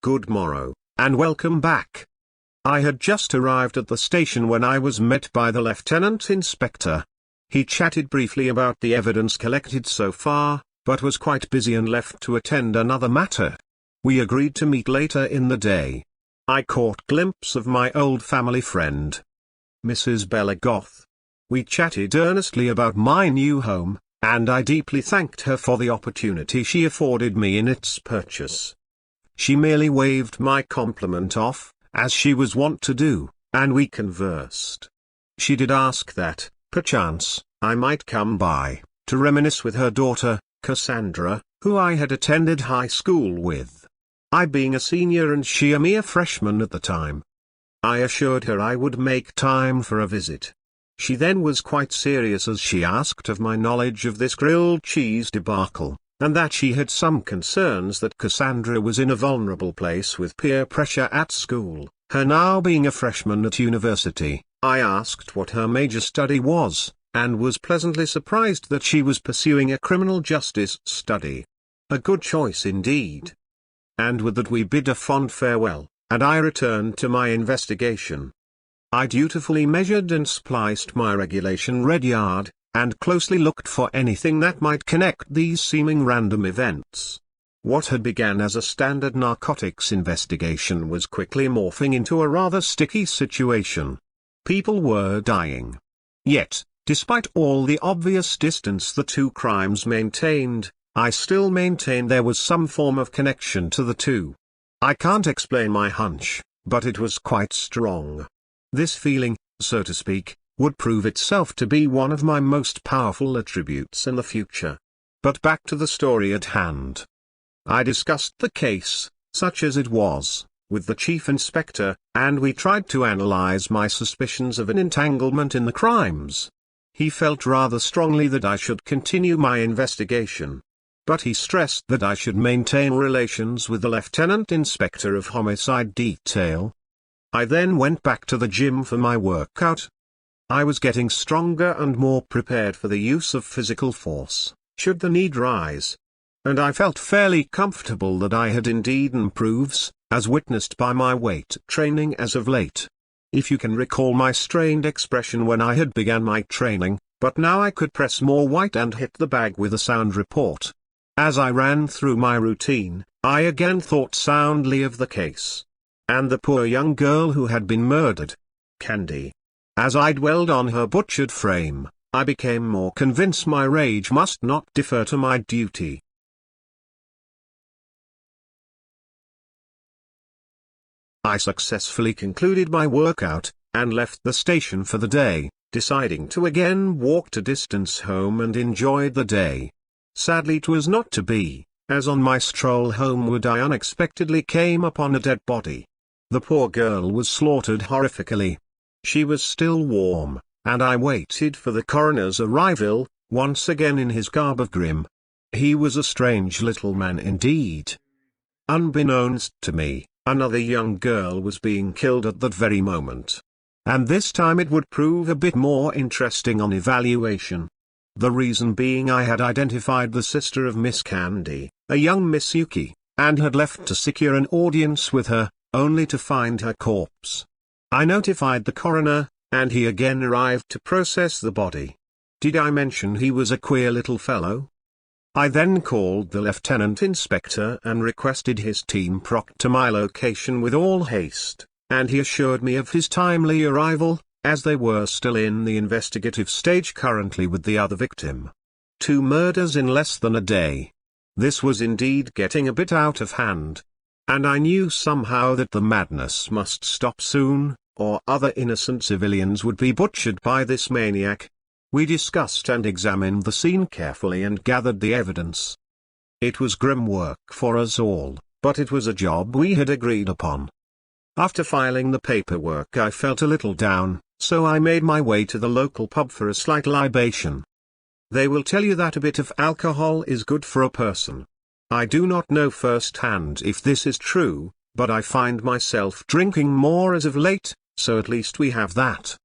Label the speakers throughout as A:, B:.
A: Good morrow, and welcome back. I had just arrived at the station when I was met by the Lieutenant Inspector. He chatted briefly about the evidence collected so far, but was quite busy and left to attend another matter. We agreed to meet later in the day. I caught glimpse of my old family friend, Mrs. Bella Goth. We chatted earnestly about my new home, and I deeply thanked her for the opportunity she afforded me in its purchase. She merely waved my compliment off, as she was wont to do, and we conversed. She did ask that, perchance, I might come by, to reminisce with her daughter, Cassandra, who I had attended high school with. I being a senior and she a mere freshman at the time. I assured her I would make time for a visit. She then was quite serious as she asked of my knowledge of this grilled cheese debacle, and that she had some concerns that Cassandra was in a vulnerable place with peer pressure at school, her now being a freshman at university. I asked what her major study was, and was pleasantly surprised that she was pursuing a criminal justice study. A good choice indeed. And with that we bid a fond farewell, and I returned to my investigation. I dutifully measured and spliced my regulation red yard, and closely looked for anything that might connect these seeming random events. What had begun as a standard narcotics investigation was quickly morphing into a rather sticky situation. People were dying. Yet, despite all the obvious distance the two crimes maintained, I still maintained there was some form of connection to the two. I can't explain my hunch, but it was quite strong. This feeling, so to speak, would prove itself to be one of my most powerful attributes in the future. But back to the story at hand. I discussed the case, such as it was, with the chief inspector, and we tried to analyze my suspicions of an entanglement in the crimes. He felt rather strongly that I should continue my investigation. But he stressed that I should maintain relations with the Lieutenant Inspector of Homicide Detail. I then went back to the gym for my workout. I was getting stronger and more prepared for the use of physical force, should the need rise. And I felt fairly comfortable that I had indeed improved, as witnessed by my weight training as of late. If you can recall my strained expression when I had begun my training, but now I could press more weight and hit the bag with a sound report. As I ran through my routine, I again thought soundly of the case. And the poor young girl who had been murdered. Candy. As I dwelled on her butchered frame, I became more convinced my rage must not defer to my duty. I successfully concluded my workout, and left the station for the day, deciding to again walk to distance home and enjoy the day. Sadly it was not to be, as on my stroll homeward I unexpectedly came upon a dead body. The poor girl was slaughtered horrifically. She was still warm, and I waited for the coroner's arrival, once again in his garb of grim. He was a strange little man indeed. Unbeknownst to me, another young girl was being killed at that very moment. And this time it would prove a bit more interesting on evaluation. The reason being I had identified the sister of Miss Candy, a young Miss Yuki, and had left to secure an audience with her, only to find her corpse. I notified the coroner, and he again arrived to process the body. Did I mention he was a queer little fellow? I then called the Lieutenant Inspector and requested his team proctor my location with all haste, and he assured me of his timely arrival, as they were still in the investigative stage currently with the other victim. 2 murders in less than a day. This was indeed getting a bit out of hand. And I knew somehow that the madness must stop soon, or other innocent civilians would be butchered by this maniac. We discussed and examined the scene carefully and gathered the evidence. It was grim work for us all, but it was a job we had agreed upon. After filing the paperwork I felt a little down, so I made my way to the local pub for a slight libation. They will tell you that a bit of alcohol is good for a person. I do not know firsthand if this is true, but I find myself drinking more as of late, so at least we have that.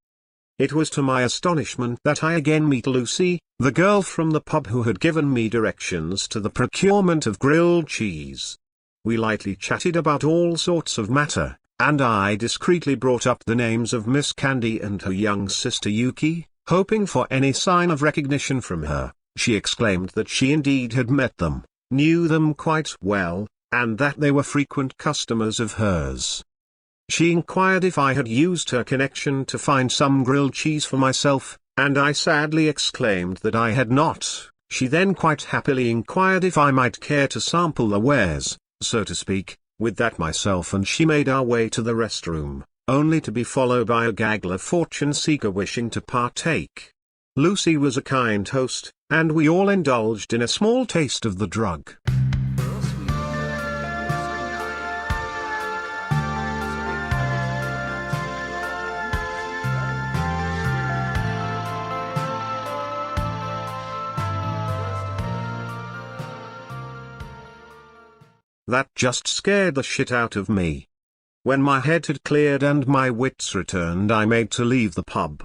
A: It was to my astonishment that I again meet Lucy, the girl from the pub who had given me directions to the procurement of grilled cheese. We lightly chatted about all sorts of matter, and I discreetly brought up the names of Miss Candy and her young sister Yuki, hoping for any sign of recognition from her. She exclaimed that she indeed had met them, knew them quite well, and that they were frequent customers of hers. She inquired if I had used her connection to find some grilled cheese for myself, and I sadly exclaimed that I had not. She then quite happily inquired if I might care to sample the wares, so to speak. With that myself and she made our way to the restroom, only to be followed by a gaggle of fortune seeker wishing to partake. Lucy was a kind host, and we all indulged in a small taste of the drug. That just scared the shit out of me. When my head had cleared and my wits returned, I made to leave the pub.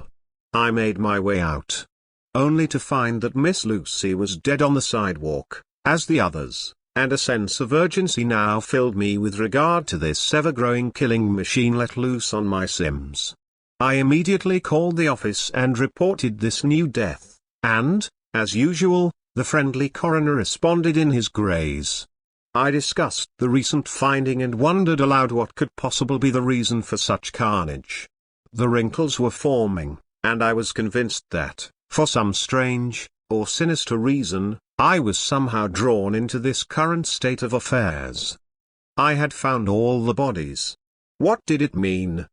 A: I made my way out, only to find that Miss Lucy was dead on the sidewalk, as the others, and a sense of urgency now filled me with regard to this ever-growing killing machine let loose on my SIMS. I immediately called the office and reported this new death, and, as usual, the friendly coroner responded in his grays. I discussed the recent finding and wondered aloud what could possibly be the reason for such carnage. The wrinkles were forming, and I was convinced that, for some strange, or sinister reason, I was somehow drawn into this current state of affairs. I had found all the bodies. What did it mean?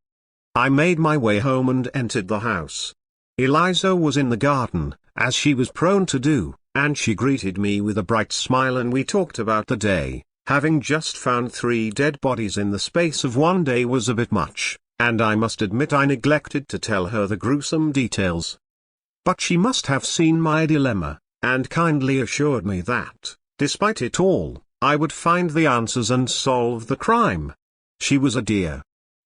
A: I made my way home and entered the house. Eliza was in the garden, as she was prone to do, and she greeted me with a bright smile and we talked about the day. Having just found 3 dead bodies in the space of one day was a bit much, and I must admit I neglected to tell her the gruesome details. But she must have seen my dilemma, and kindly assured me that, despite it all, I would find the answers and solve the crime. She was a dear.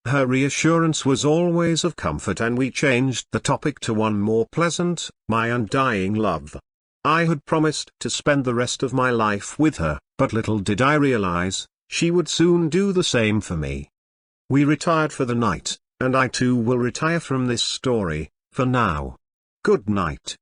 A: Her reassurance was always of comfort, and we changed the topic to one more pleasant, my undying love. I had promised to spend the rest of my life with her, but little did I realize, she would soon do the same for me. We retired for the night, and I too will retire from this story, for now. Good night.